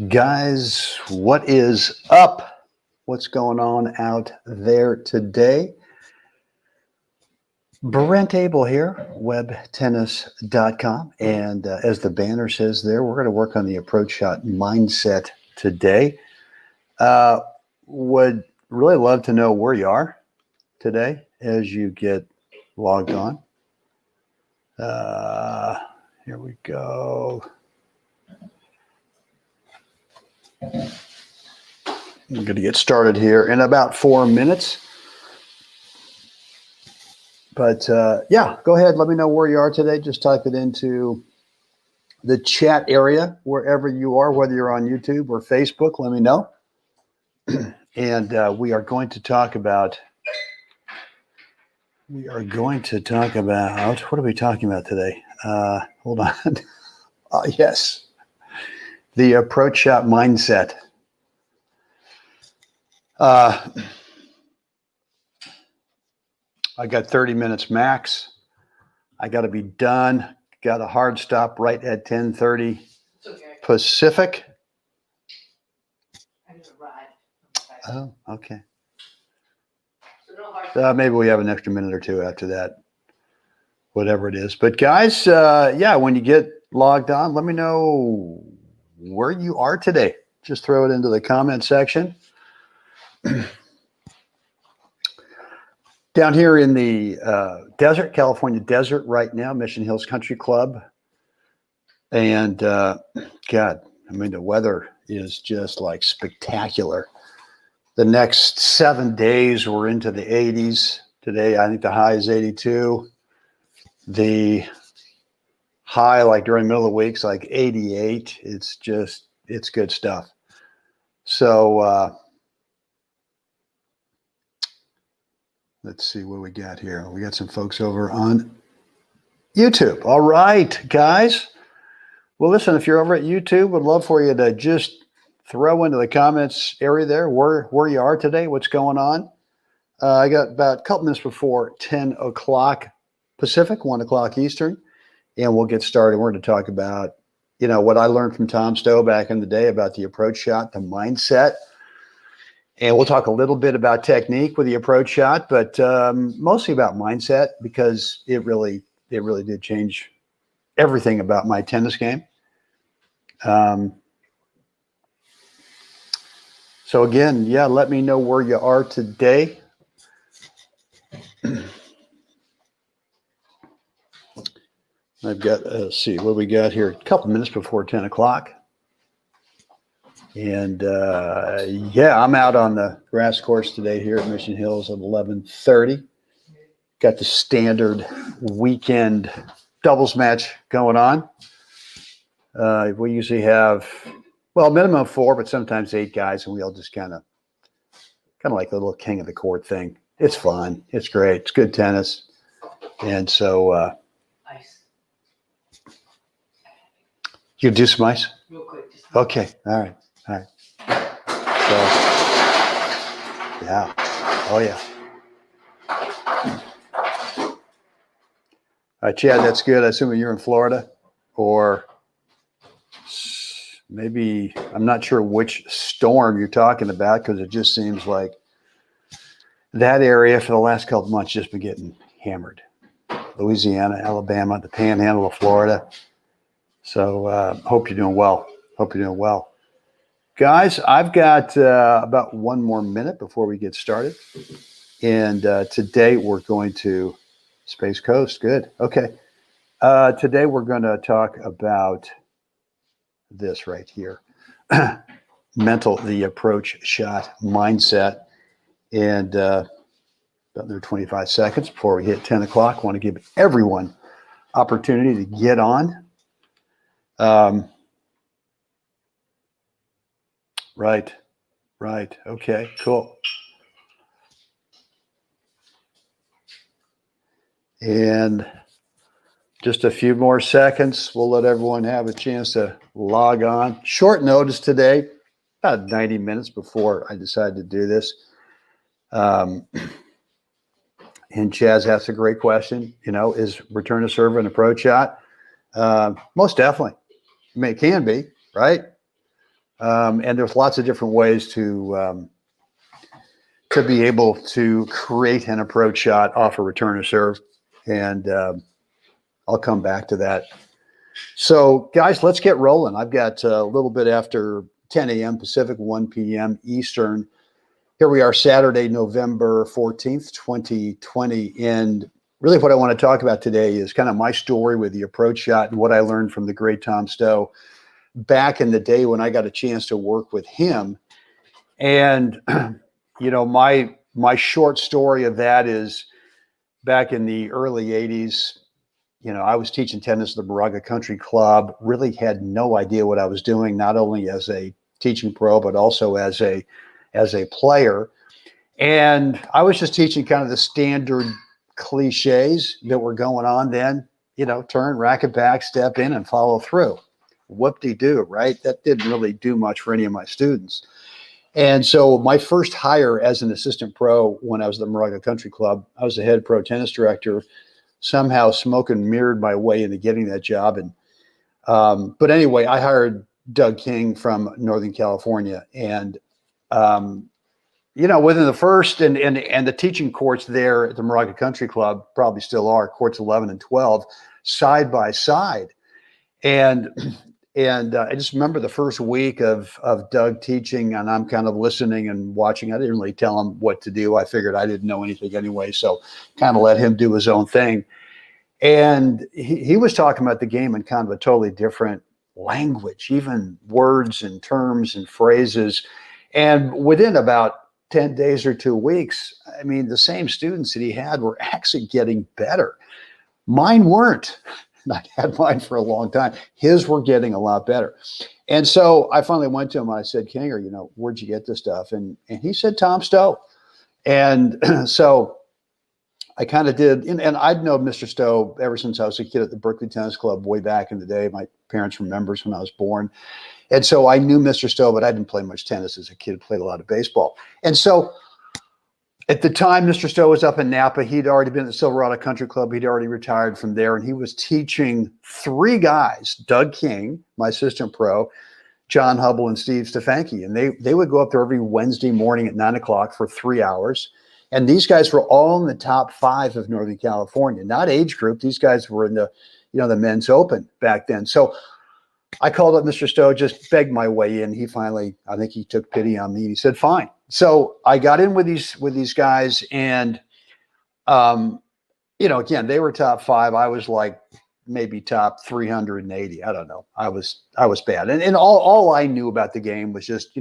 Guys, what is up? What's going on out there today? Brent Abel here, webtennis.com. And as the banner says there, we're going to work on the approach shot mindset today. Would really love to know where you are today as you get logged on. Here we go. I'm going to get started here in about 4 minutes. But yeah, go ahead. Let me know where you are today. Just type it into the chat area wherever you are, whether you're on YouTube or Facebook. Let me know. And we are going to talk about. What are we talking about today? Hold on. Yes. The approach shot mindset. I got 30 minutes max. I got to be done. Got a hard stop right at 10:30 Pacific. I just arrived. Oh, okay. Maybe we have an extra minute or two after that, whatever it is. But guys, yeah, when you get logged on, let me know where you are today. Just throw it into the comment section. Down here in the desert, California desert right now, Mission Hills Country Club. And God, I mean, the weather is just like spectacular. The next 7 days, we're into the 80s. Today, I think the high is 82. The high, like during the middle of the week, is like 88. It's good stuff. So let's see what we got here. We got some folks over on YouTube. All right, guys. Well, listen, if you're over at YouTube, would love for you to just throw into the comments area there where you are today, what's going on. I got about a couple minutes before 10 o'clock Pacific, 1 o'clock Eastern, and we'll get started. We're going to talk about, what I learned from Tom Stow back in the day about the approach shot, the mindset. And we'll talk a little bit about technique with the approach shot, but mostly about mindset because it really did change everything about my tennis game. So again, yeah, let me know where you are today. I've got, let's see, what we got here, a couple minutes before 10 o'clock. And yeah, I'm out on the grass course today here at Mission Hills at 11:30. Got the standard weekend doubles match going on. We usually have, minimum of 4, but sometimes 8 guys, and we all just kind of like a little king of the court thing. It's fun. It's great. It's good tennis. And so Ice. You do some ice? Real quick. Okay. All right. So, yeah. Oh, yeah. Chad, that's good. I assume you're in Florida or maybe, I'm not sure which storm you're talking about because it just seems like that area for the last couple of months just been getting hammered. Louisiana, Alabama, the panhandle of Florida. So hope you're doing well. Guys, I've got about 1 more minute before we get started. And today we're going to Space Coast. Good. Okay. Today we're going to talk about this right here. The approach shot mindset. And about another 25 seconds before we hit 10 o'clock. I want to give everyone opportunity to get on. Right. Okay, cool. And just a few more seconds. We'll let everyone have a chance to log on. Short notice today, about 90 minutes before I decided to do this. And Chaz asked a great question, is return to serve an approach shot? Most definitely. I mean, it can be, right? And there's lots of different ways to be able to create an approach shot off a return or serve. And I'll come back to that. So, guys, let's get rolling. I've got a little bit after 10 a.m. Pacific, 1 p.m. Eastern. Here we are, Saturday, November 14th, 2020. And really what I want to talk about today is kind of my story with the approach shot and what I learned from the great Tom Stow back in the day when I got a chance to work with him. And, my short story of that is back in the early 80s, I was teaching tennis at the Moraga Country Club, really had no idea what I was doing, not only as a teaching pro, but also as a player. And I was just teaching kind of the standard cliches that were going on then, turn, racket back, step in and follow through. Whoop-de-doo, right? That didn't really do much for any of my students. And so my first hire as an assistant pro when I was at the Moraga Country Club, I was the head pro tennis director, somehow smoke and mirrored my way into getting that job. And but anyway, I hired Doug King from Northern California. And, within the first and the teaching courts there at the Moraga Country Club probably still are, courts 11 and 12, side by side. And I just remember the first week of Doug teaching, and I'm kind of listening and watching. I didn't really tell him what to do. I figured I didn't know anything anyway, so kind of let him do his own thing. And he was talking about the game in kind of a totally different language, even words and terms and phrases. And within about 10 days or 2 weeks, I mean, the same students that he had were actually getting better. Mine weren't. And I had mine for a long time. His were getting a lot better. And so I finally went to him and I said, Kinger, where'd you get this stuff? And he said, Tom Stow. And so I kind of did. And I'd known Mr. Stow ever since I was a kid at the Berkeley Tennis Club way back in the day. My parents were members when I was born. And so I knew Mr. Stow, but I didn't play much tennis as a kid, played a lot of baseball. And so at the time, Mr. Stow was up in Napa. He'd already been at the Silverado Country Club. He'd already retired from there. And he was teaching 3 guys, Doug King, my assistant pro, John Hubble, and Steve Stefanke. And they would go up there every Wednesday morning at 9 o'clock for 3 hours. And these guys were all in the top 5 of Northern California, not age group. These guys were in the men's open back then. So I called up Mr. Stow, just begged my way in. He finally, I think he took pity on me and he said, fine. So I got in with these guys, and again, they were top 5. I was like maybe top 380. I don't know. I was bad. And all I knew about the game was just,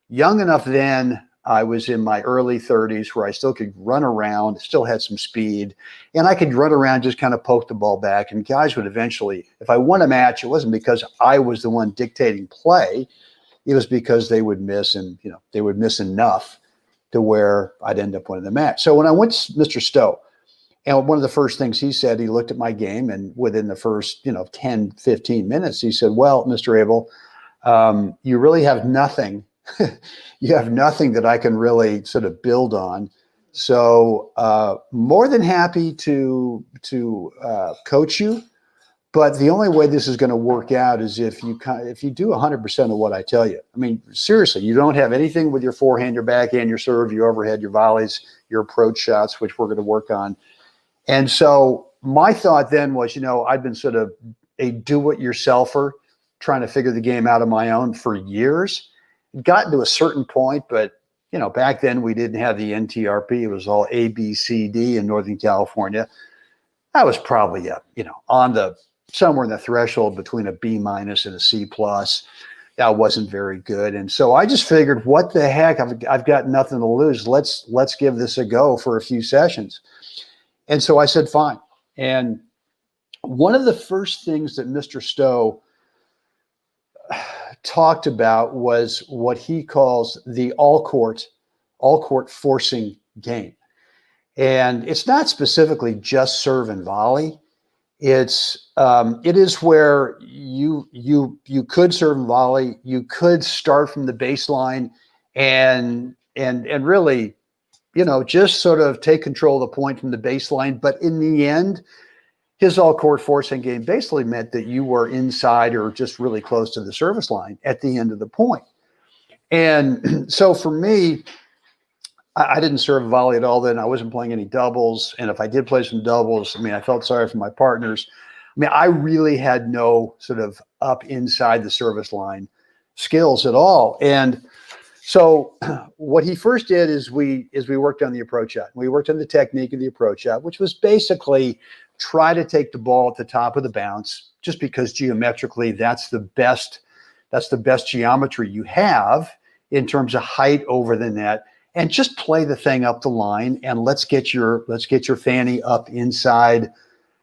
young enough then. I was in my early 30s where I still could run around, still had some speed, and I could run around, just kind of poke the ball back. And guys would eventually, if I won a match, it wasn't because I was the one dictating play. It was because they would miss, and they would miss enough to where I'd end up winning the match. So when I went to Mr. Stow, and one of the first things he said, he looked at my game, and within the first 10, 15 minutes, he said, well, Mr. Abel, you really have nothing. You have nothing that I can really sort of build on. So more than happy to coach you. But the only way this is going to work out is if you do 100% of what I tell you. I mean, seriously, you don't have anything with your forehand, your backhand, your serve, your overhead, your volleys, your approach shots, which we're going to work on. And so my thought then was, I've been sort of a do-it-yourselfer, trying to figure the game out on my own for years. Gotten to a certain point, but back then we didn't have the NTRP. It was all A, B, C, D in Northern California. I was probably on the somewhere in the threshold between a B- and a C+. That wasn't very good, and so I just figured, what the heck? I've got nothing to lose. Let's give this a go for a few sessions. And so I said, fine. And one of the first things that Mr. Stow talked about was what he calls the all court forcing game. And it's not specifically just serve and volley. It is where you could serve and volley, you could start from the baseline and really, just sort of take control of the point from the baseline. But in the end, his all-court forcing game basically meant that you were inside or just really close to the service line at the end of the point. And so for me, I didn't serve volley at all then. I wasn't playing any doubles. And if I did play some doubles, I mean, I felt sorry for my partners. I mean, I really had no sort of up inside the service line skills at all. And so what he first did is we worked on the approach shot. We worked on the technique of the approach shot, which was basically try to take the ball at the top of the bounce, just because geometrically that's the best geometry you have in terms of height over the net. And just play the thing up the line, and let's get your fanny up inside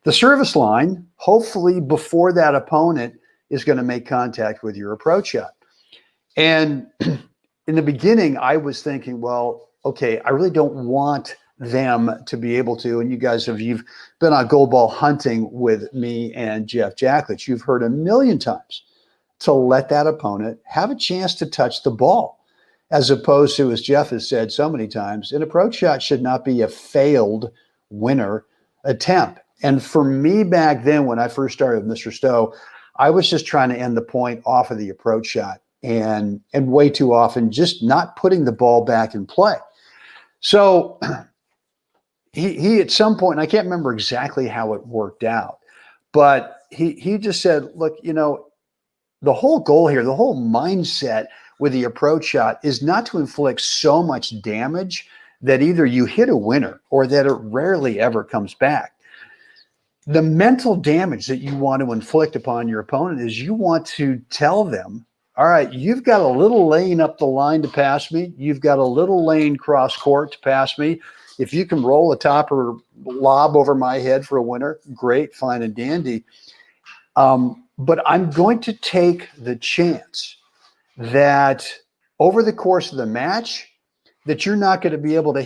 the service line, hopefully before that opponent is going to make contact with your approach shot. And in the beginning, I was thinking, well, okay, I really don't want them to be able to, and you guys you've been on gold ball hunting with me and Jeff Jacklich, you've heard a million times to let that opponent have a chance to touch the ball. As opposed to, as Jeff has said so many times, an approach shot should not be a failed winner attempt. And for me back then, when I first started with Mr. Stow, I was just trying to end the point off of the approach shot, and way too often just not putting the ball back in play. So he at some point, and I can't remember exactly how it worked out, but he just said, look, you know, the whole goal here, the whole mindset with the approach shot is not to inflict so much damage that either you hit a winner or that it rarely ever comes back. The mental damage that you want to inflict upon your opponent is you want to tell them, all right, you've got a little lane up the line to pass me. You've got a little lane cross court to pass me. If you can roll a top or lob over my head for a winner, great, fine and dandy. But I'm going to take the chance that over the course of the match, that you're not going to be able to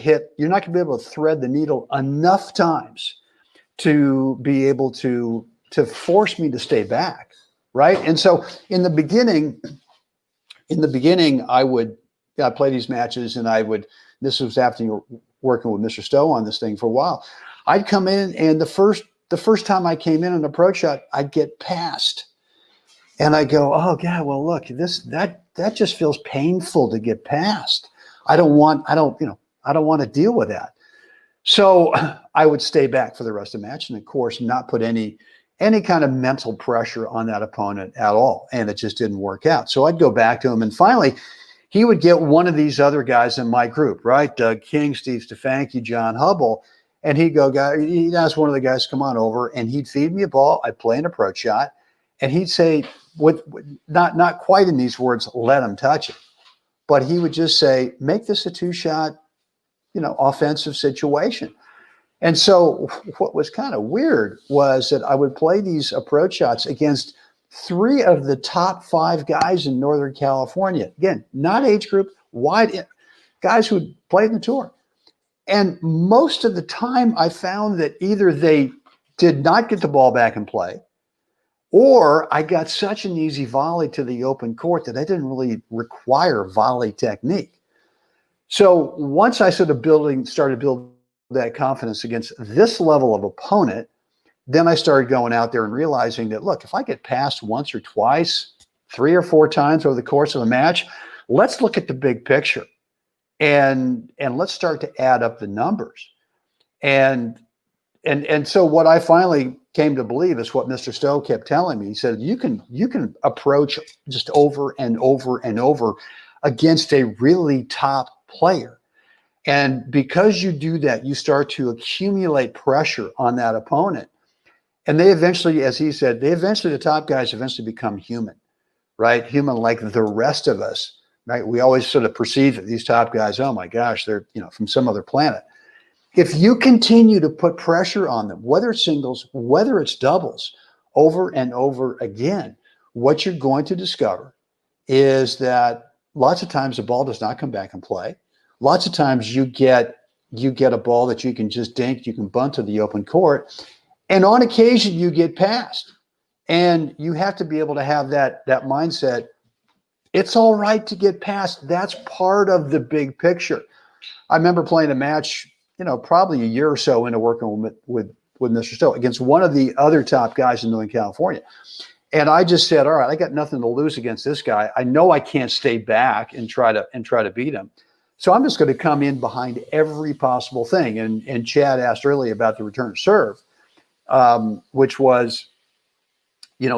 thread the needle enough times to be able to force me to stay back, right? And so in the beginning, I'd play these matches, and this was after you were working with Mr. Stow on this thing for a while. I'd come in, and the first time I came in an approach shot, I'd get passed. And I go, oh God, well, look, that just feels painful to get past. I don't want to deal with that. So I would stay back for the rest of the match, and of course, not put any kind of mental pressure on that opponent at all. And it just didn't work out. So I'd go back to him, and finally, he would get one of these other guys in my group, right? Doug King, Steve Stefanski, John Hubble, and he'd ask one of the guys to come on over, and he'd feed me a ball. I'd play an approach shot, and he'd say, not quite in these words, let him touch it, but he would just say, make this a two-shot, offensive situation. And so what was kind of weird was that I would play these approach shots against 3 of the top 5 guys in Northern California. Again, not age group, guys who had played in the tour. And most of the time I found that either they did not get the ball back in play, or I got such an easy volley to the open court that I didn't really require volley technique. So once I started building that confidence against this level of opponent, then I started going out there and realizing that, look, if I get passed once or twice, 3 or 4 times over the course of a match, let's look at the big picture and let's start to add up the numbers. And so what I finally came to believe is what Mr. Stow kept telling me. He said, you can approach just over and over and over against a really top player. And because you do that, you start to accumulate pressure on that opponent. And they eventually, as he said, the top guys eventually become human, right? Human like the rest of us, right? We always sort of perceive that these top guys, oh my gosh, they're from some other planet. If you continue to put pressure on them, whether it's singles, whether it's doubles, over and over again, what you're going to discover is that lots of times the ball does not come back and play. Lots of times you get a ball that you can just dink, you can bunt to the open court, and on occasion you get passed. And you have to be able to have that mindset. It's all right to get passed. That's part of the big picture. I remember playing a match, probably a year or so into working with Mr. Stow against one of the other top guys in Northern California. And I just said, all right, I got nothing to lose against this guy. I know I can't stay back and try to beat him. So I'm just going to come in behind every possible thing. And Chad asked earlier about the return serve, which was,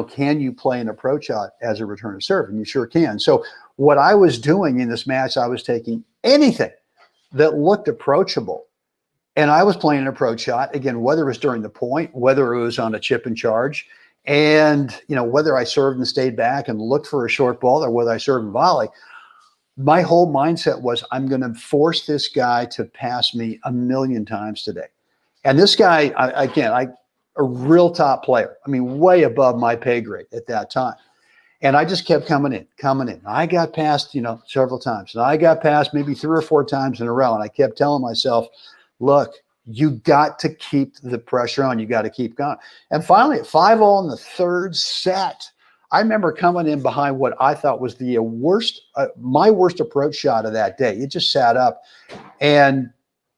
can you play an approach shot as a return serve? And you sure can. So what I was doing in this match, I was taking anything that looked approachable, and I was playing an approach shot, again, whether it was during the point, whether it was on a chip and charge, and whether I served and stayed back and looked for a short ball or whether I served and volley. My whole mindset was, I'm going to force this guy to pass me 1,000,000 times today. And this guy, a real top player. I mean, way above my pay grade at that time. And I just kept coming in. I got past, several times. And I got past maybe 3 or 4 times in a row. And I kept telling myself, look, you got to keep the pressure on. You got to keep going. And finally, at 5-all in the third set, I remember coming in behind what I thought was the my worst approach shot of that day. It just sat up. And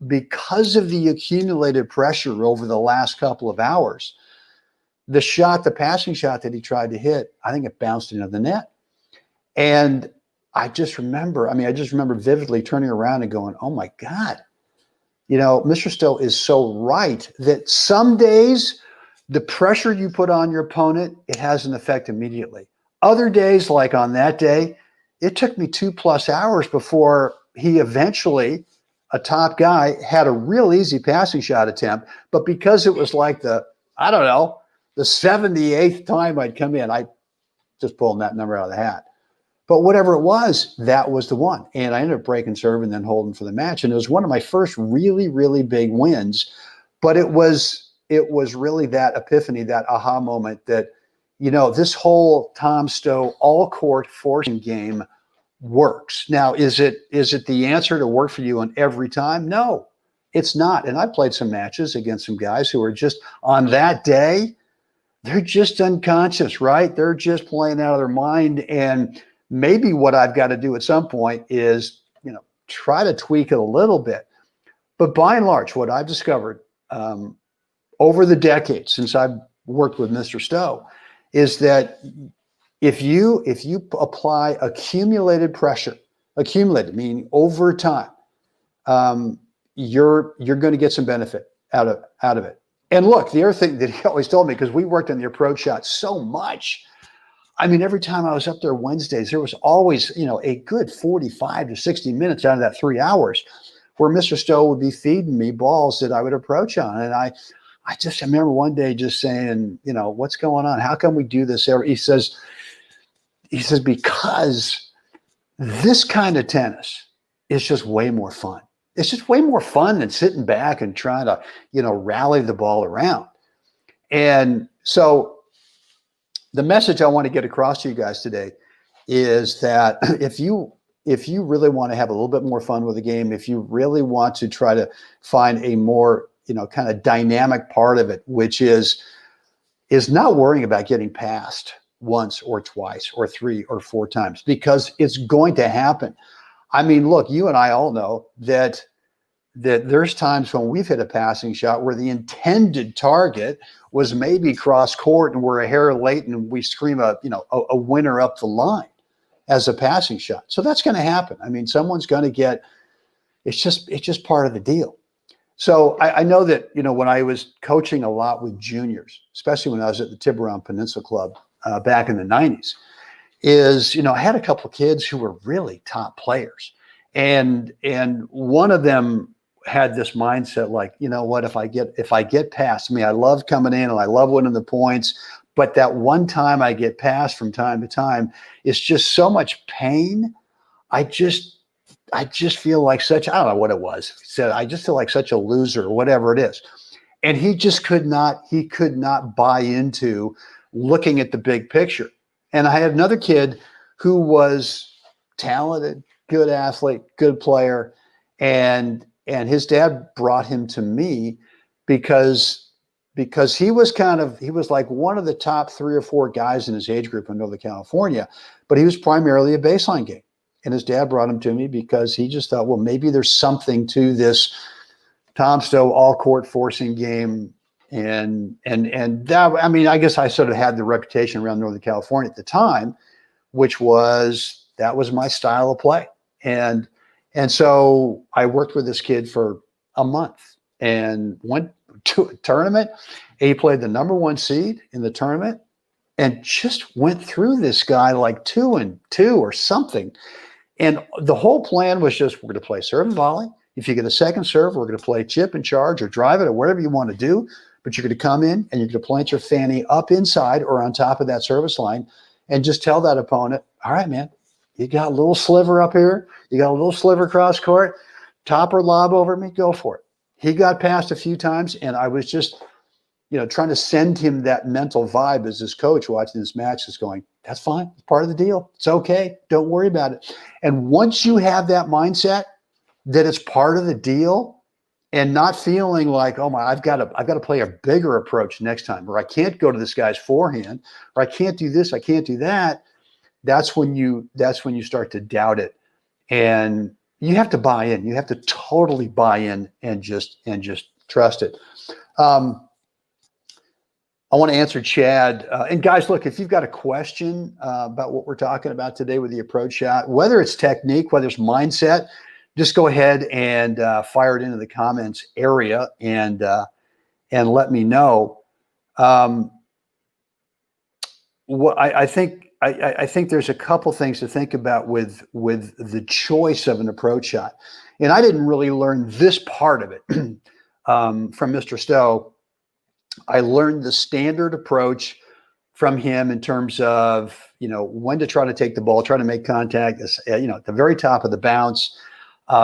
because of the accumulated pressure over the last couple of hours, the passing shot that he tried to hit, I think it bounced into the net. And I just remember vividly turning around and going, oh my God, Mr. Stow is so right that some days the pressure you put on your opponent, it has an effect immediately. Other days, like on that day, it took me 2+ hours before he eventually, a top guy, had a real easy passing shot attempt. But because it was like the 78th time I'd come in, I just pulling that number out of the hat. But whatever it was, that was the one. And I ended up breaking serve and then holding for the match. And it was one of my first really, really big wins. But it was really that epiphany, that aha moment that, this whole Tom Stow all-court forcing game works. Now, is it the answer to work for you on every time? No, it's not. And I played some matches against some guys who are just, on that day, they're just unconscious, right? They're just playing out of their mind. And maybe what I've got to do at some point is, try to tweak it a little bit. But by and large, what I've discovered over the decades since I've worked with Mr. Stow is that if you apply accumulated pressure, meaning over time, you're going to get some benefit out of it. And look, the other thing that he always told me, because we worked on the approach shot so much, I mean, every time I was up there Wednesdays, there was always, a good 45 to 60 minutes out of that 3 hours where Mr. Stow would be feeding me balls that I would approach on. And I remember one day just saying, what's going on? How come we do this? He says, because this kind of tennis is just way more fun. It's just way more fun than sitting back and trying to, rally the ball around. And so the message I want to get across to you guys today is that if you really want to have a little bit more fun with the game, if you really want to try to find a more, kind of dynamic part of it, which is not worrying about getting past once or twice or 3 or 4 times, because it's going to happen. I mean, look, you and I all know that there's times when we've hit a passing shot where the intended target was maybe cross court and we're a hair late and we scream a winner up the line as a passing shot. So that's going to happen. I mean, someone's going to get, it's just part of the deal. So I know that, when I was coaching a lot with juniors, especially when I was at the Tiburon Peninsula Club back in the 90s, I had a couple of kids who were really top players. And one of them had this mindset like, what, if I get past, I love coming in and I love winning the points, but that one time I get past from time to time, it's just so much pain. I just feel like such, I don't know what it was. He said, I just feel like such a loser or whatever it is. And he just could not buy into looking at the big picture. And I had another kid who was talented, good athlete, good player. And his dad brought him to me because he was like one of the top 3 or 4 guys in his age group in Northern California, but he was primarily a baseline game. And his dad brought him to me because he just thought, well, maybe there's something to this Tom Stow all court forcing game And that, I mean, I guess I sort of had the reputation around Northern California at the time, which was that was my style of play. And so I worked with this kid for a month and went to a tournament. He played the #1 seed in the tournament and just went through this guy like 2-2 or something. And the whole plan was just, we're going to play serve and volley. If you get a second serve, we're going to play chip and charge or drive it or whatever you want to do. But you're going to come in and you're going to plant your fanny up inside or on top of that service line and just tell that opponent, all right, man, you got a little sliver up here. You got a little sliver cross court, top or lob over me, go for it. He got past a few times, and I was just, trying to send him that mental vibe as his coach watching this match is going, that's fine. It's part of the deal. It's okay. Don't worry about it. And once you have that mindset that it's part of the deal and not feeling like, oh my, I've got to play a bigger approach next time, or I can't go to this guy's forehand, or I can't do this, I can't do that. That's when you start to doubt it. And you have to buy in. You have to totally buy in and just trust it. I want to answer Chad. And guys, look, if you've got a question about what we're talking about today with the approach shot, whether it's technique, whether it's mindset, just go ahead and fire it into the comments area and let me know. What I think there's a couple things to think about with the choice of an approach shot. And I didn't really learn this part of it from Mr. Stow. I learned the standard approach from him in terms of, when to try to take the ball, try to make contact, at the very top of the bounce,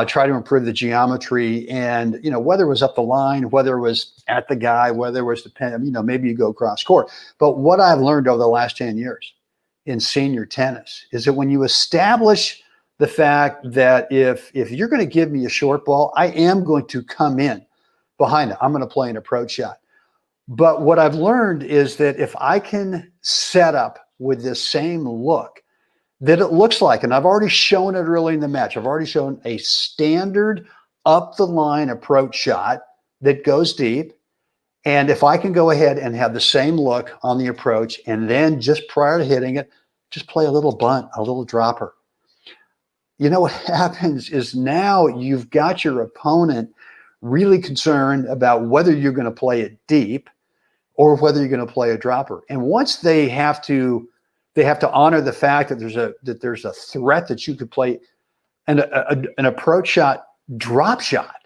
try to improve the geometry, and, whether it was up the line, whether it was at the guy, whether it was maybe you go cross court. But what I've learned over the last 10 years in senior tennis is that when you establish the fact that if you're going to give me a short ball, I am going to come in behind it. I'm going to play an approach shot. But what I've learned is that if I can set up with this same look that it looks like, and I've already shown it early in the match, I've already shown a standard up the line approach shot that goes deep. And if I can go ahead and have the same look on the approach, and then just prior to hitting it, just play a little bunt, a little dropper. What happens is now you've got your opponent really concerned about whether you're going to play it deep or whether you're going to play a dropper. And once they have to honor the fact that there's a threat that you could play an approach shot, drop shot,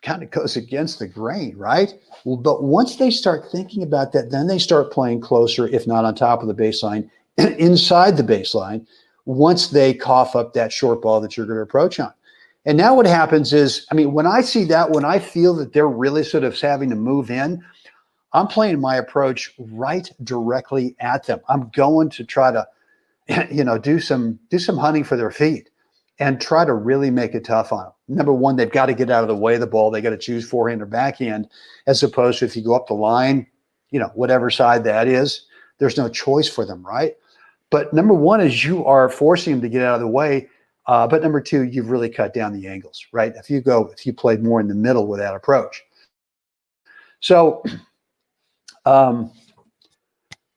kind of goes against the grain, right? Well, but once they start thinking about that, then they start playing closer, if not on top of the baseline, inside the baseline, once they cough up that short ball that you're going to approach on. And now what happens is, when I see that, when I feel that they're really sort of having to move in, I'm playing my approach right directly at them. I'm going to try to, do some hunting for their feet and try to really make it tough on them. Number one, they've got to get out of the way of the ball. They got to choose forehand or backhand, as opposed to if you go up the line, whatever side that is, there's no choice for them, right? But number one is you are forcing them to get out of the way. But number two, you've really cut down the angles, right? If you played more in the middle with that approach. So,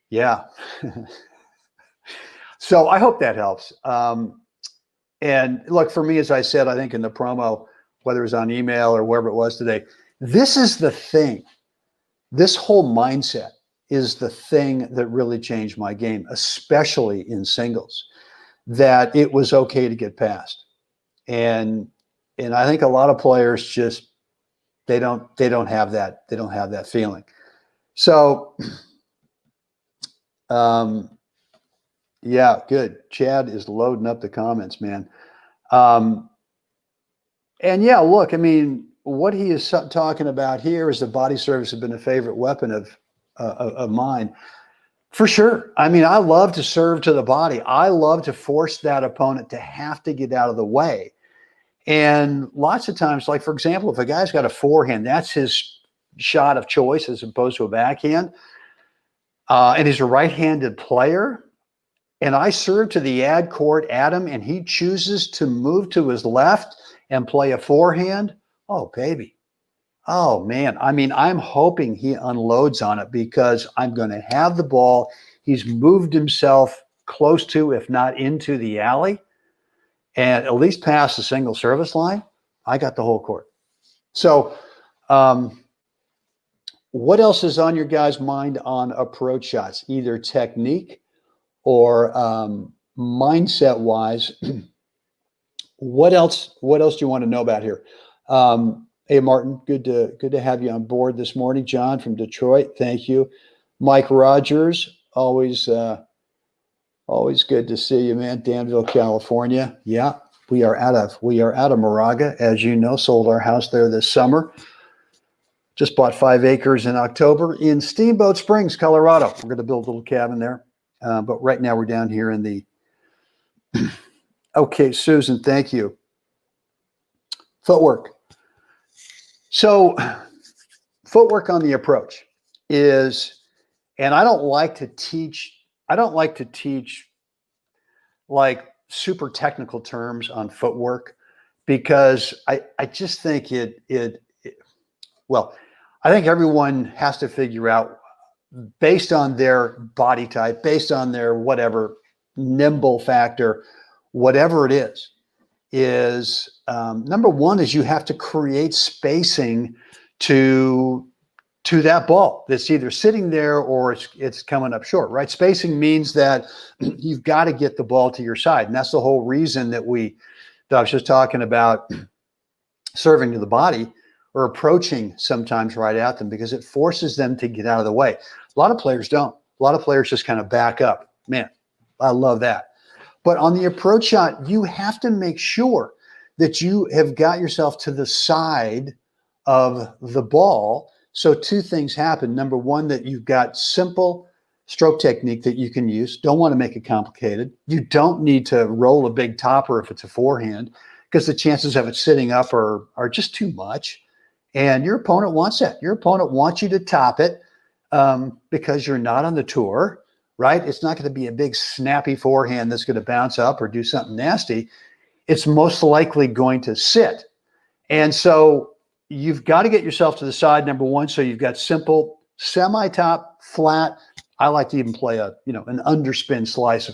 yeah. So I hope that helps. And look, for me, as I said, I think in the promo, whether it was on email or wherever it was today, this is the thing. This whole mindset is the thing that really changed my game, especially in singles, that it was okay to get past. And I think a lot of players just, they don't have that feeling. So, yeah, good. Chad is loading up the comments, man. And yeah, look, what he is talking about here is the body service has been a favorite weapon of mine. For sure. I love to serve to the body. I love to force that opponent to have to get out of the way. And lots of times, like, for example, if a guy's got a forehand, that's his shot of choice as opposed to a backhand. And he's a right-handed player. And I serve to the ad court at him, and he chooses to move to his left and play a forehand. Oh, baby. Oh man, I mean, I'm hoping he unloads on it because I'm going to have the ball. He's moved himself close to, if not into the alley, and at least past the single service line. I got the whole court. So, um, what else is on your guys' mind on approach shots, either technique or mindset wise? What else? What else do you want to know about here? Hey, Martin, good to have you on board this morning. John from Detroit, thank you. Mike Rogers, always good to see you, man. Danville, California. Yeah, we are out of Moraga, as you know. Sold our house there this summer. Just bought 5 acres in October in Steamboat Springs, Colorado. We're going to build a little cabin there, but right now we're down here in the. Okay, Susan, thank you. Footwork. So, footwork on the approach is, and I don't like to teach like super technical terms on footwork because I just think well, I think everyone has to figure out based on their body type, based on their whatever nimble factor, whatever it is number one is you have to create spacing to that ball that's either sitting there or it's coming up short, right? Spacing means that you've got to get the ball to your side. And that's the whole reason that I was just talking about serving to the body or approaching sometimes right at them because it forces them to get out of the way. A lot of players don't. A lot of players just kind of back up. Man, I love that. But on the approach shot, you have to make sure that you have got yourself to the side of the ball. So 2 things happen. Number one, that you've got simple stroke technique that you can use. Don't want to make it complicated. You don't need to roll a big topper if it's a forehand because the chances of it sitting up are just too much. And your opponent wants that. Your opponent wants you to top it because you're not on the tour. Right? It's not going to be a big snappy forehand that's going to bounce up or do something nasty. It's most likely going to sit. And so you've got to get yourself to the side, number one. So you've got simple, semi-top, flat. I like to even play an underspin slice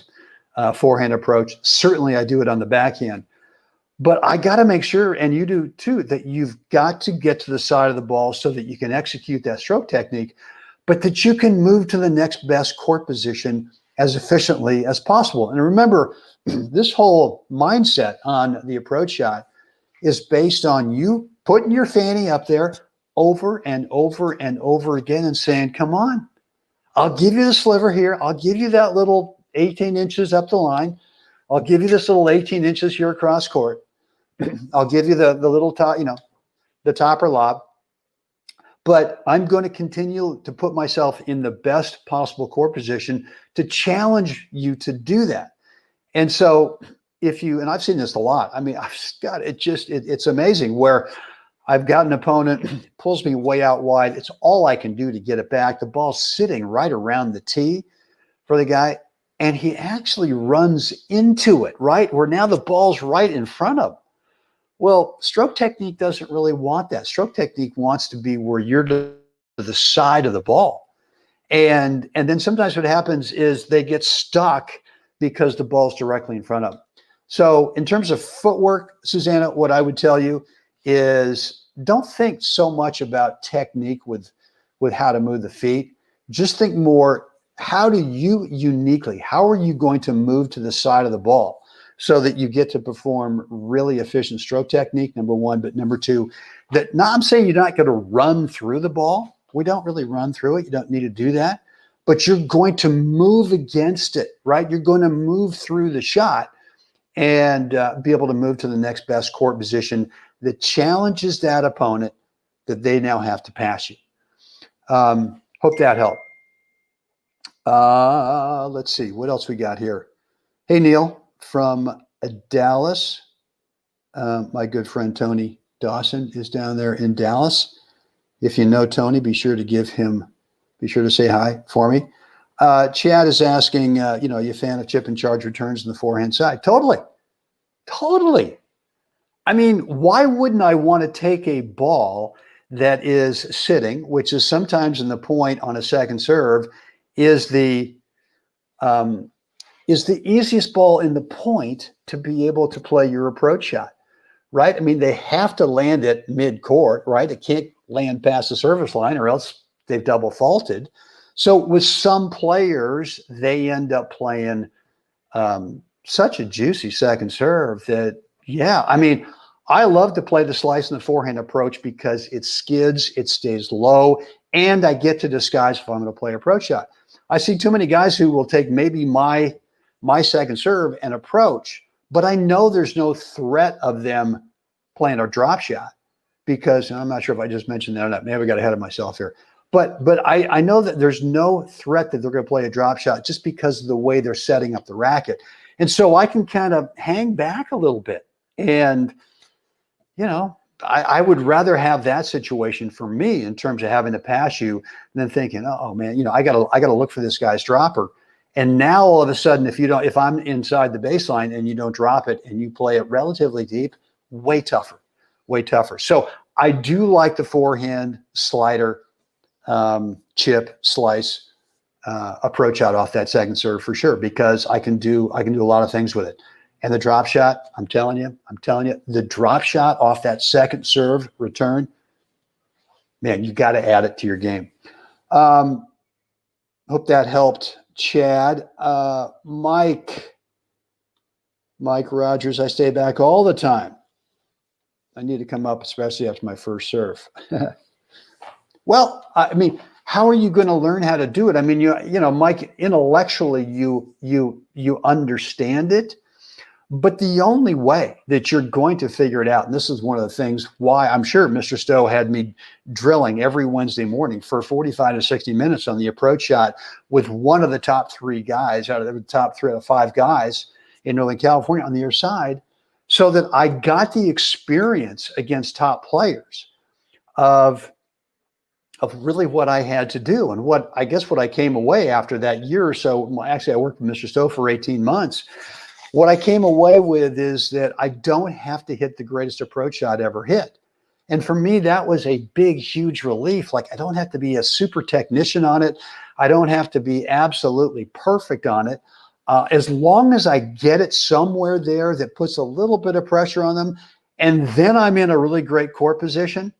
of forehand approach. Certainly I do it on the backhand. But I got to make sure, and you do too, that you've got to get to the side of the ball so that you can execute that stroke technique, but that you can move to the next best court position as efficiently as possible. And remember, this whole mindset on the approach shot is based on you putting your fanny up there over and over and over again and saying, come on, I'll give you the sliver here. I'll give you that little 18 inches up the line. I'll give you this little 18 inches here across court. I'll give you the little top, the topper lob. But I'm going to continue to put myself in the best possible court position to challenge you to do that. And so and I've seen this a lot. I mean, it's amazing where I've got an opponent pulls me way out wide. It's all I can do to get it back. The ball's sitting right around the tee for the guy. And he actually runs into it, right? Where now the ball's right in front of him. Well, stroke technique doesn't really want that. Stroke technique wants to be where you're to the side of the ball. And then sometimes what happens is they get stuck because the ball's directly in front of them. So in terms of footwork, Susanna, what I would tell you is don't think so much about technique with how to move the feet. Just think more, how are you going to move to the side of the ball so that you get to perform really efficient stroke technique, number one, but number two, I'm saying you're not going to run through the ball. We don't really run through it. You don't need to do that, but you're going to move against it, right? You're going to move through the shot and be able to move to the next best court position that challenges that opponent that they now have to pass you. Hope that helped. Let's see, what else we got here? Hey, Neil from Dallas. My good friend Tony Dawson is down there in Dallas. If you know Tony, be sure to say hi for me. Chad is asking, are you a fan of chip and charge returns on the forehand side? Totally. I mean, why wouldn't I want to take a ball that is sitting, which is sometimes in the point on a second serve, is the easiest ball in the point to be able to play your approach shot, right? I mean, they have to land it mid-court, right? It can't land past the service line or else they've double faulted. So with some players, they end up playing such a juicy second serve that, yeah, I mean, I love to play the slice and the forehand approach because it skids, it stays low, and I get to disguise if I'm going to play approach shot. I see too many guys who will take maybe my second serve and approach, but I know there's no threat of them playing a drop shot because, and I'm not sure if I just mentioned that or not. Maybe I got ahead of myself here. But I know that there's no threat that they're going to play a drop shot just because of the way they're setting up the racket. And so I can kind of hang back a little bit. And, you know, I would rather have that situation for me in terms of having to pass you than thinking, oh man, you know, I gotta look for this guy's dropper. And now all of a sudden, if I'm inside the baseline and you don't drop it and you play it relatively deep, way tougher. So I do like the forehand slider, chip, slice, approach out off that second serve for sure, because I can do a lot of things with it. And the drop shot, I'm telling you, the drop shot off that second serve return, man, you got to add it to your game. Hope that helped, Chad. Mike Rogers, I stay back all the time. I need to come up, especially after my first serve. Well, I mean, how are you going to learn how to do it? I mean, you know, Mike, intellectually, you understand it. But the only way that you're going to figure it out, and this is one of the things why I'm sure Mr. Stow had me drilling every Wednesday morning for 45 to 60 minutes on the approach shot with one of the top three guys out of the top 3 out of 5 guys in Northern California on the other side, so that I got the experience against top players of really what I had to do. And what I came away after that year or so, actually I worked with Mr. Stow for 18 months. What I came away with is that I don't have to hit the greatest approach shot ever hit. And for me, that was a big, huge relief. Like, I don't have to be a super technician on it. I don't have to be absolutely perfect on it. As long as I get it somewhere there that puts a little bit of pressure on them, and then I'm in a really great court position,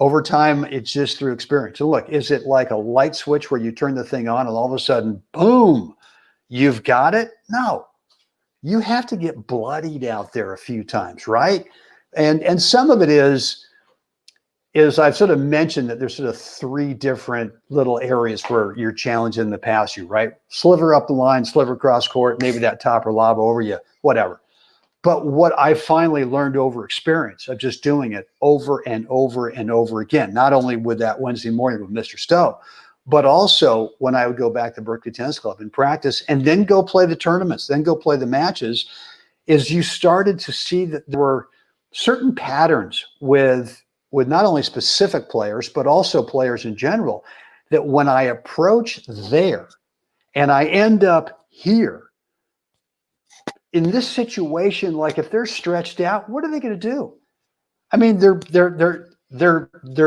over time, it's just through experience. So look, is it like a light switch where you turn the thing on and all of a sudden, boom, you've got it? No, you have to get bloodied out there a few times, right? And some of it is I've sort of mentioned that there's sort of 3 different little areas where you're challenging the pass you, right? Sliver up the line, sliver cross court, maybe that topper lob over you, whatever. But what I finally learned over experience of just doing it over and over and over again, not only with that Wednesday morning with Mr. Stow, but also when I would go back to Berkeley Tennis Club and practice and then go play the tournaments, then go play the matches, is you started to see that there were certain patterns with not only specific players, but also players in general, that when I approach there and I end up here, in this situation, like if they're stretched out, what are they going to do? I mean, they're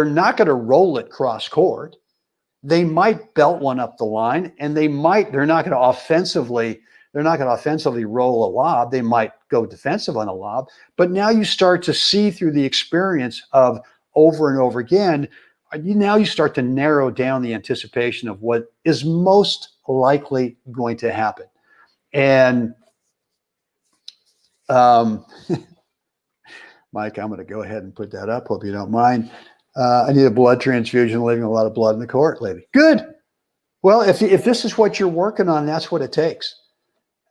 not going to roll it cross court. They might belt one up the line, and they're not going to offensively roll a lob. They might go defensive on a lob. But now you start to see through the experience of over and over again, you start to narrow down the anticipation of what is most likely going to happen. And Mike, I'm going to go ahead and put that up. Hope you don't mind. I need a blood transfusion, leaving a lot of blood in the court lately. Good. Well, if this is what you're working on, that's what it takes.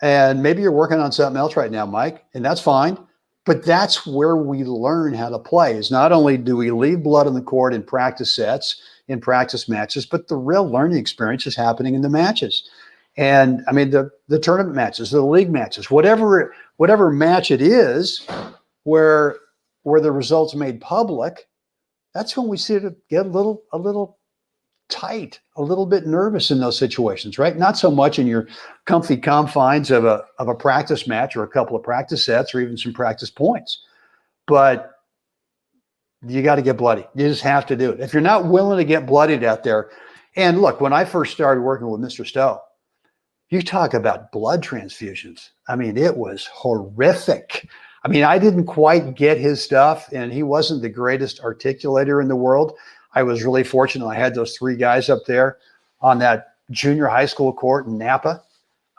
And maybe you're working on something else right now, Mike, and that's fine. But that's where we learn how to play, is not only do we leave blood in the court in practice sets, in practice matches, but the real learning experience is happening in the matches. And I mean, the tournament matches, the league matches, whatever match it is where the results made public, that's when we see it get a little tight, a little bit nervous in those situations, right? Not so much in your comfy confines of a practice match or a couple of practice sets or even some practice points. But You got to get bloody. You just have to do it. If you're not willing to get bloodied out there, and look, when I first started working with Mr. Stow, you talk about blood transfusions. I mean, it was horrific. I mean, I didn't quite get his stuff, and he wasn't the greatest articulator in the world. I was really fortunate. I had those 3 guys up there on that junior high school court in Napa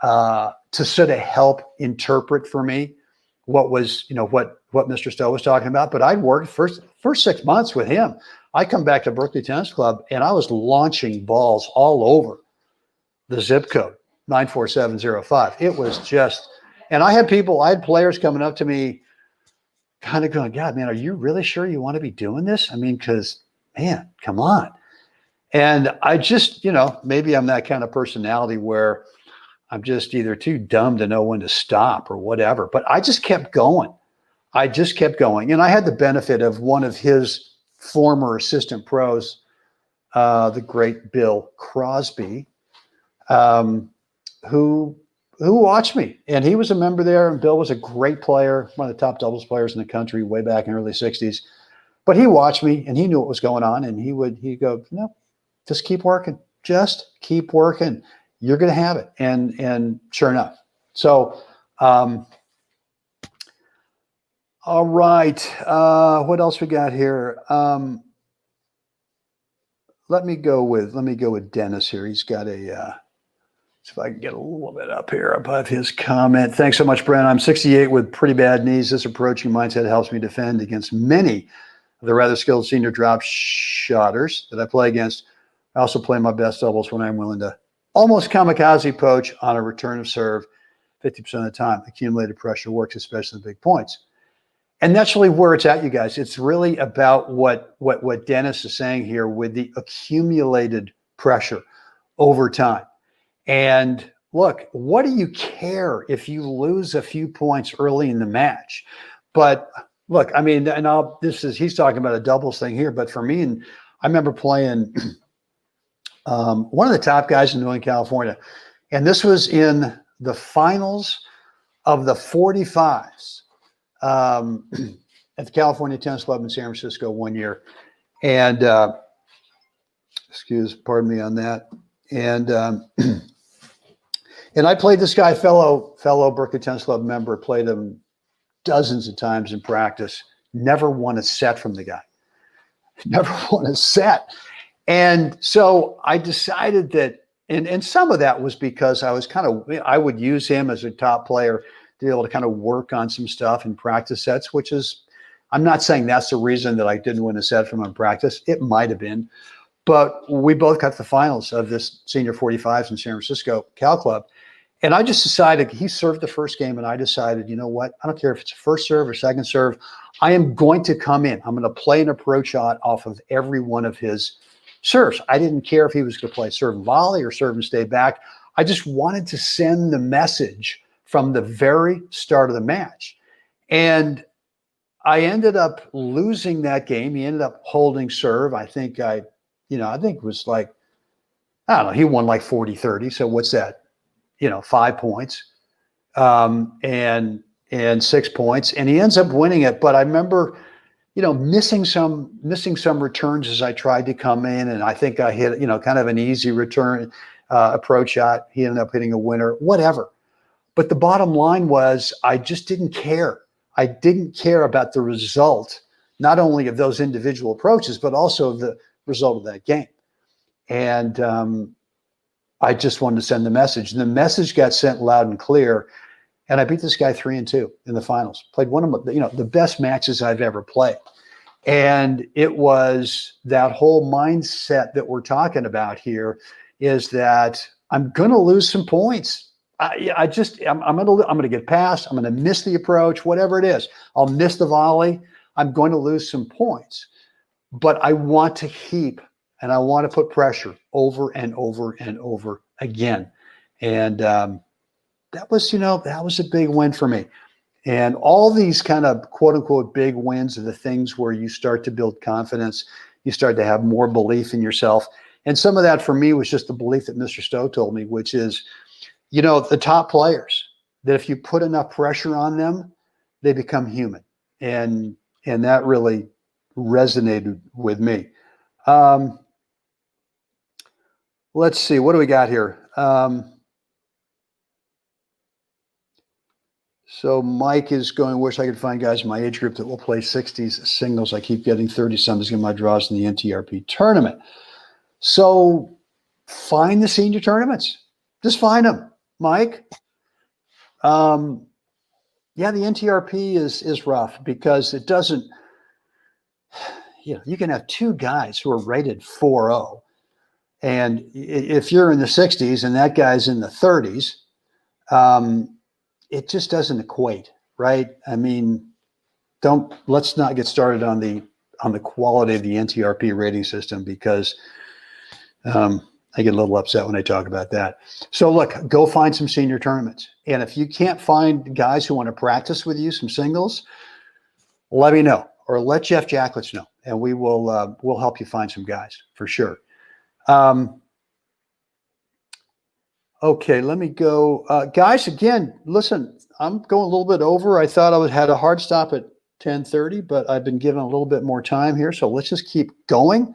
to sort of help interpret for me what was, what Mr. Stow was talking about. But I'd worked first 6 months with him. I come back to Berkeley Tennis Club, and I was launching balls all over the zip code 94705. It was just, and I had players coming up to me kind of going, God, man, are you really sure you want to be doing this? I mean, because, man, come on. And I just, maybe I'm that kind of personality where I'm just either too dumb to know when to stop or whatever. But I just kept going. And I had the benefit of one of his former assistant pros, the great Bill Crosby, who watched me. And he was a member there. And Bill was a great player, one of the top doubles players in the country way back in the early 60s. But he watched me, and he knew what was going on. And he'd go, just keep working. Just keep working. You're going to have it. And sure enough. So, all right. What else we got here? Let me go with Dennis here. He's got if I can get a little bit up here above his comment. Thanks so much, Brent. I'm 68 with pretty bad knees. This approaching mindset helps me defend against many of the rather skilled senior drop shotters that I play against. I also play my best doubles when I'm willing to almost kamikaze poach on a return of serve 50% of the time. Accumulated pressure works, especially in big points. And that's really where it's at, you guys. It's really about what Dennis is saying here with the accumulated pressure over time. And look, what do you care if you lose a few points early in the match? But look, I mean, he's talking about a doubles thing here, but for me, and I remember playing one of the top guys in Northern California, and this was in the finals of the 45s at the California Tennis Club in San Francisco one year. And pardon me on that. And I played this guy, fellow Berkeley Tennis Club member, played him dozens of times in practice, never won a set from the guy. Never won a set. And so I decided that, and some of that was because I would use him as a top player to be able to kind of work on some stuff in practice sets, which is, I'm not saying that's the reason that I didn't win a set from him in practice. It might have been. But we both got to the finals of this senior 45s in San Francisco Cal Club. And I just decided, he served the first game, and I decided, you know what? I don't care if it's a first serve or second serve. I am going to come in. I'm going to play an approach shot off of every one of his serves. I didn't care if he was going to play serve and volley or serve and stay back. I just wanted to send the message from the very start of the match. And I ended up losing that game. He ended up holding serve. I think it was like, I don't know, he won like 40-30. So what's that? 5 points and 6 points. And he ends up winning it. But I remember, missing some returns as I tried to come in. And I think I hit, kind of an easy return approach shot. He ended up hitting a winner, whatever. But the bottom line was, I just didn't care. I didn't care about the result, not only of those individual approaches, but also of the result of that game. And I just wanted to send the message. And the message got sent loud and clear. And I beat this guy 3-2 in the finals. Played one of the best matches I've ever played. And it was that whole mindset that we're talking about here, is that I'm going to lose some points. I'm going to get past. I'm going to miss the approach, whatever it is. I'll miss the volley. I'm going to lose some points. But I want to keep, and I want to put pressure over and over and over again. And that was a big win for me. And all these kind of quote unquote big wins are the things where you start to build confidence. You start to have more belief in yourself. And some of that for me was just the belief that Mr. Stow told me, which is, the top players, that if you put enough pressure on them, they become human. And that really resonated with me. Let's see, what do we got here? So Mike is going, wish I could find guys in my age group that will play 60s singles. I keep getting 30-somethings in my draws in the NTRP tournament. So find the senior tournaments. Just find them, Mike. Yeah, the NTRP is rough because it doesn't, you can have two guys who are rated 4.0. And if you're in the 60s and that guy's in the 30s, it just doesn't equate, right? I mean, let's not get started on the quality of the NTRP rating system because I get a little upset when I talk about that. So look, go find some senior tournaments. And if you can't find guys who want to practice with you, some singles, let me know or let Jeff Jacklitz know. And we'll help you find some guys for sure. Okay, let me go. Guys, again, listen, I'm going a little bit over. I thought I had a hard stop at 10:30, but I've been given a little bit more time here. So let's just keep going.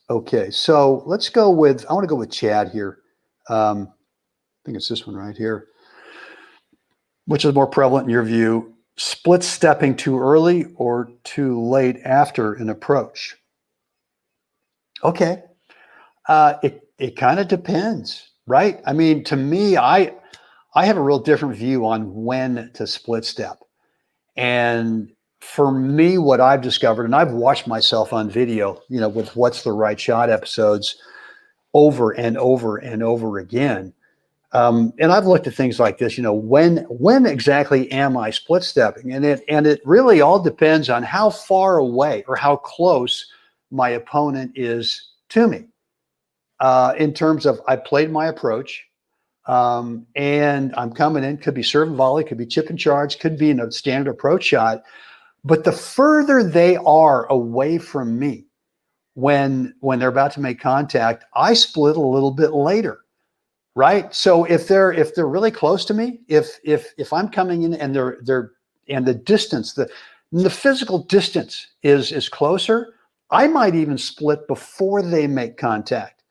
Okay, so let's go with, I want to go with Chad here. I think it's this one right here. Which is more prevalent in your view, split stepping too early or too late after an approach? Okay. It kind of depends, right? I mean, to me, I have a real different view on when to split step. And for me, what I've discovered, and I've watched myself on video, with What's the Right Shot episodes over and over and over again. And I've looked at things like this, when exactly am I split stepping? And it really all depends on how far away or how close my opponent is to me. In terms of I played my approach and I'm coming in, could be serve and volley, could be chip and charge, could be in a standard approach shot. But the further they are away from me when they're about to make contact, I split a little bit later, right? So if they're really close to me, if I'm coming in and the distance, the physical distance is closer, I might even split before they make contact.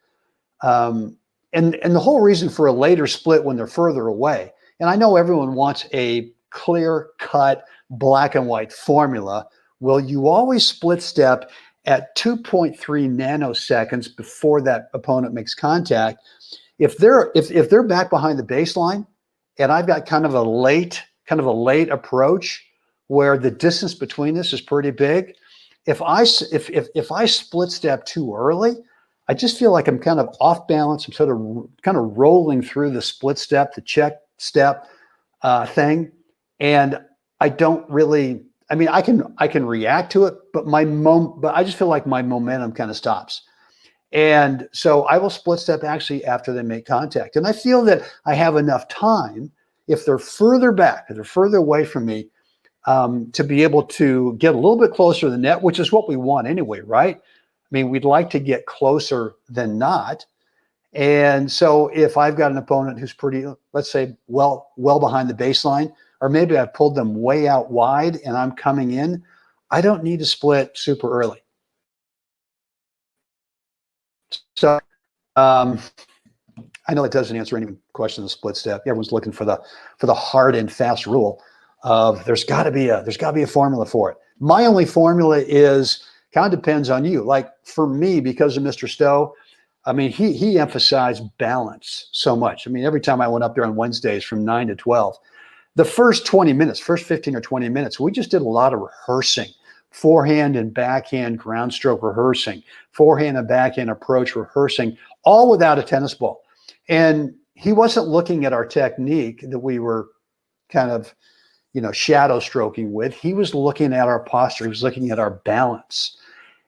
And the whole reason for a later split when they're further away, and I know everyone wants a clear-cut, black and white formula. Well, you always split step at 2.3 nanoseconds before that opponent makes contact. If they're back behind the baseline, and I've got kind of a late approach where the distance between us is pretty big, if I split step too early, I just feel like I'm kind of off balance. I'm sort of kind of rolling through the split step, the check step thing, and I don't really. I mean, I can react to it, but I just feel like my momentum kind of stops. And so I will split step actually after they make contact. And I feel that I have enough time, if they're further back, if they're further away from me, to be able to get a little bit closer to the net, which is what we want anyway, right? I mean, we'd like to get closer than not. And so if I've got an opponent who's pretty, let's say, well behind the baseline, or maybe I've pulled them way out wide and I'm coming in, I don't need to split super early. So I know it doesn't answer any question of split step. Everyone's looking for the hard and fast rule of there's got to be a formula for it. My only formula is kind of depends on you. Like for me, because of Mr. Stow, I mean, he emphasized balance so much. I mean, every time I went up there on Wednesdays from 9 to 12, the first 20 minutes, first 15 or 20 minutes, we just did a lot of rehearsing. Forehand and backhand ground stroke rehearsing, forehand and backhand approach rehearsing, all without a tennis ball. And he wasn't looking at our technique that we were kind of, shadow stroking with. He was looking at our posture. He was looking at our balance.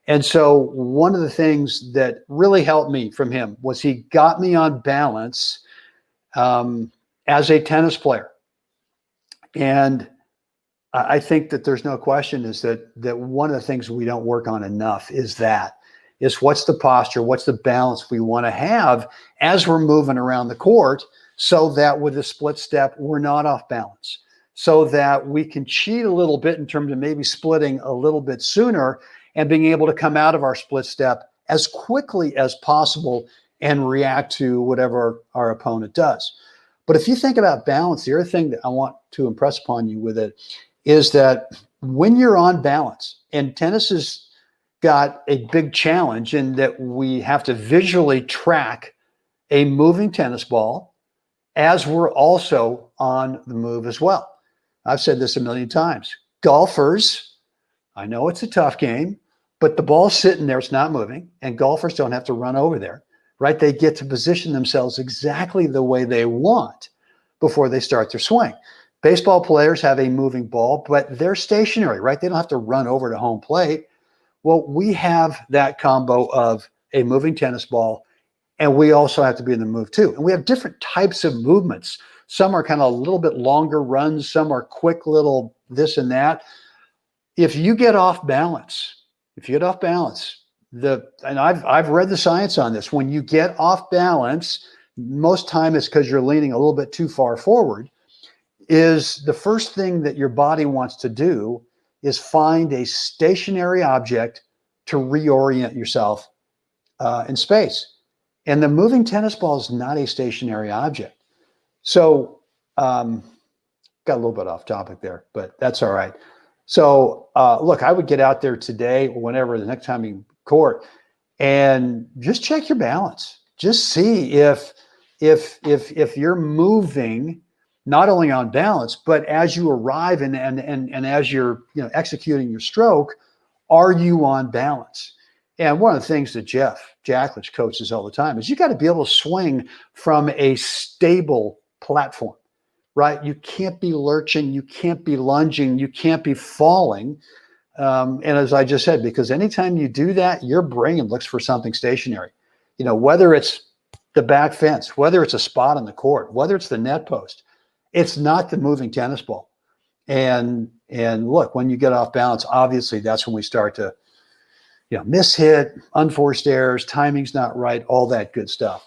And so one of the things that really helped me from him was he got me on balance as a tennis player. And I think that there's no question is that one of the things we don't work on enough is what's the posture, what's the balance we want to have as we're moving around the court so that with a split step, we're not off balance. so that we can cheat a little bit in terms of maybe splitting a little bit sooner and being able to come out of our split step as quickly as possible and react to whatever our opponent does. But if you think about balance, the other thing that I want to impress upon you with it is that when you're on balance, and tennis has got a big challenge in that we have to visually track a moving tennis ball as we're also on the move as well. I've said this a million times. Golfers, I know it's a tough game, but the ball's sitting there, it's not moving, and golfers don't have to run over there, right? They get to position themselves exactly the way they want before they start their swing. Baseball players have a moving ball, but they're stationary, right? They don't have to run over to home plate. Well, we have that combo of a moving tennis ball, and we also have to be in the move too. And we have different types of movements. Some are kind of a little bit longer runs. Some are quick little this and that. If you get off balance, and I've read the science on this, when you get off balance, most time it's because you're leaning a little bit too far forward, is the first thing that your body wants to do is find a stationary object to reorient yourself in space. And the moving tennis ball is not a stationary object. So got a little bit off topic there, but that's all right. So look, I would get out there today or whenever, the next time you court, and just check your balance. Just see if you're moving not only on balance, but as you arrive and as you're executing your stroke, are you on balance? And one of the things that Jeff Jacklich coaches all the time is you got to be able to swing from a stable platform, right? You can't be lurching, you can't be lunging, you can't be falling. And as I just said, because anytime you do that, your brain looks for something stationary. Whether it's the back fence, whether it's a spot on the court, whether it's the net post, it's not the moving tennis ball. And look, when you get off balance, obviously that's when we start to mishit, unforced errors, timing's not right, all that good stuff.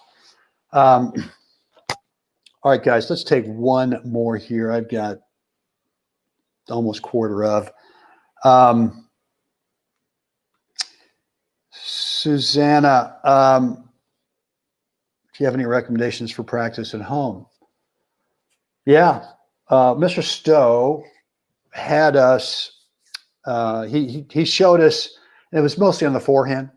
All right, guys, let's take one more here. I've got almost quarter of. Susanna, do you have any recommendations for practice at home? Yeah, Mr. Stow had us, he showed us, and it was mostly on the forehand.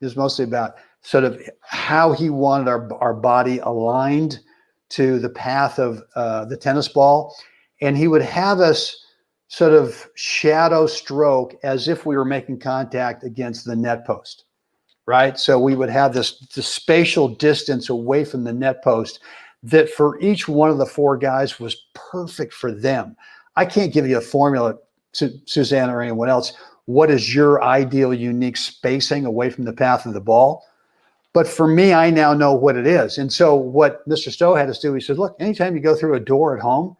It was mostly about sort of how he wanted our body aligned to the path of the tennis ball. And he would have us sort of shadow stroke as if we were making contact against the net post, right? So we would have this spatial distance away from the net post that for each one of the four guys was perfect for them. I can't give you a formula, to Suzanne or anyone else. What is your ideal unique spacing away from the path of the ball? But for me, I now know what it is. And so what Mr. Stowe had us do, he said, look, anytime you go through a door at home,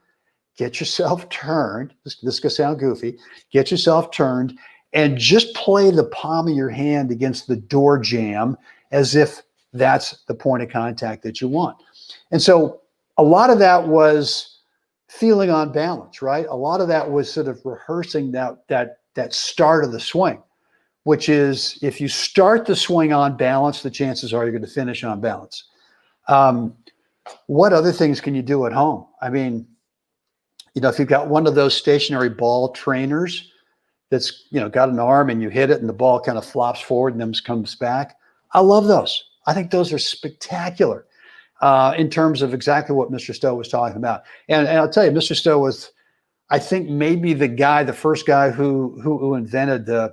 get yourself turned. This could sound goofy. Get yourself turned and just play the palm of your hand against the door jamb as if that's the point of contact that you want. And so a lot of that was feeling on balance, right? A lot of that was sort of rehearsing that start of the swing, which is if you start the swing on balance, the chances are you're going to finish on balance. What other things can you do at home? I mean, if you've got one of those stationary ball trainers that's, got an arm and you hit it and the ball kind of flops forward and then comes back. I love those. I think those are spectacular in terms of exactly what Mr. Stowe was talking about. And I'll tell you, Mr. Stowe was, I think, maybe the first guy who invented I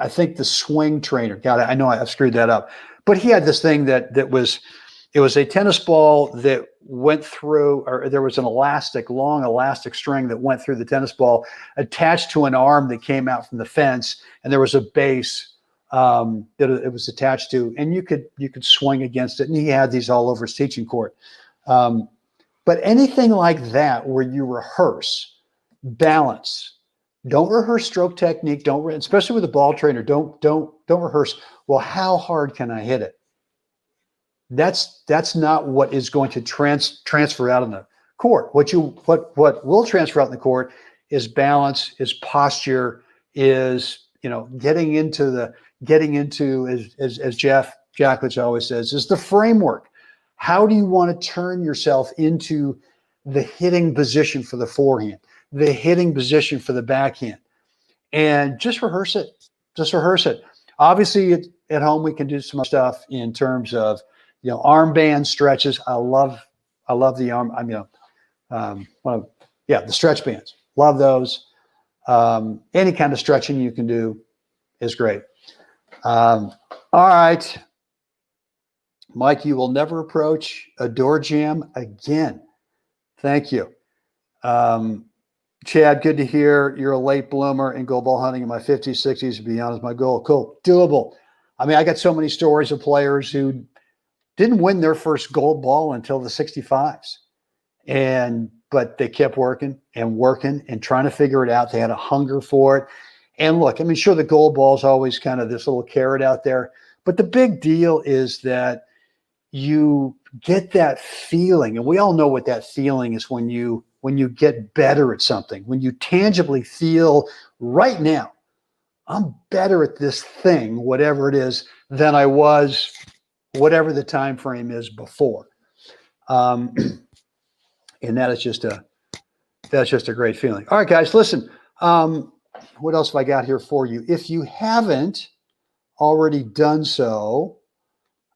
think the swing trainer. God, I know I've screwed that up. But he had this thing that was, it was a tennis ball that went through, or there was an long elastic string that went through the tennis ball attached to an arm that came out from the fence. And there was a base that it was attached to, and you could swing against it. And he had these all over his teaching court. But anything like that where you rehearse balance, don't rehearse stroke technique, especially with a ball trainer, don't rehearse, well, how hard can I hit it? That's not what is going to transfer out on the court. What will transfer out in the court is balance, is posture, is getting into as Jeff Jacklich always says, is the framework. How do you want to turn yourself into the hitting position for the forehand, the hitting position for the backhand, and just rehearse it. Just rehearse it. Obviously, at home we can do some stuff in terms of armband stretches. I love the arm. The stretch bands. Love those. Any kind of stretching you can do is great. All right, Mike, you will never approach a door jam again. Thank you. Chad, good to hear you're a late bloomer in gold ball hunting in my 50s, 60s and beyond is my goal. Cool. Doable. I mean, I got so many stories of players who didn't win their first gold ball until the 65s. But they kept working and trying to figure it out. They had a hunger for it. And look, I mean, sure, the gold ball is always kind of this little carrot out there. But the big deal is that you get that feeling. And we all know what that feeling is when you get better at something, when you tangibly feel right now, I'm better at this thing, whatever it is, than I was, whatever the time frame is before. And that's just a great feeling. All right, guys, listen. What else have I got here for you? If you haven't already done so,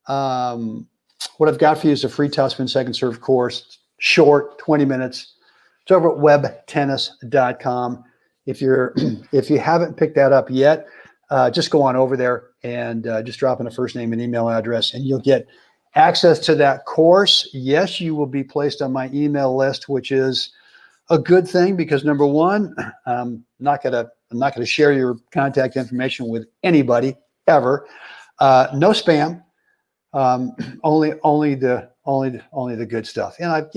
what I've got for you is a free topspin second serve course, short, 20 minutes. It's over at webtennis.com. If you haven't picked that up yet, just go on over there and just drop in a first name and email address, and you'll get access to that course. Yes, you will be placed on my email list, which is a good thing because number one, I'm not gonna share your contact information with anybody ever. No spam. Only the good stuff. And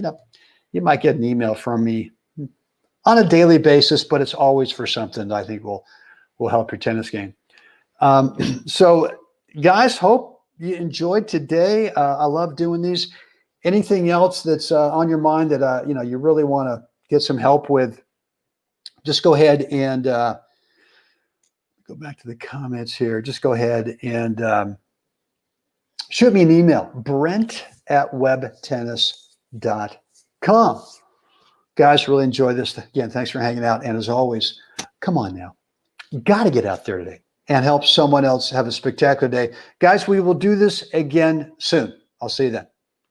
you might get an email from me on a daily basis, but it's always for something that I think will help your tennis game. So guys, hope you enjoyed today. I love doing these. Anything else that's on your mind that you really want to get some help with, just go ahead and go back to the comments here. Just go ahead and shoot me an email, brent@webtennis.com. Guys, really enjoy this. Again, thanks for hanging out. And as always, come on now. You got to get out there today and help someone else have a spectacular day. Guys, we will do this again soon. I'll see you then.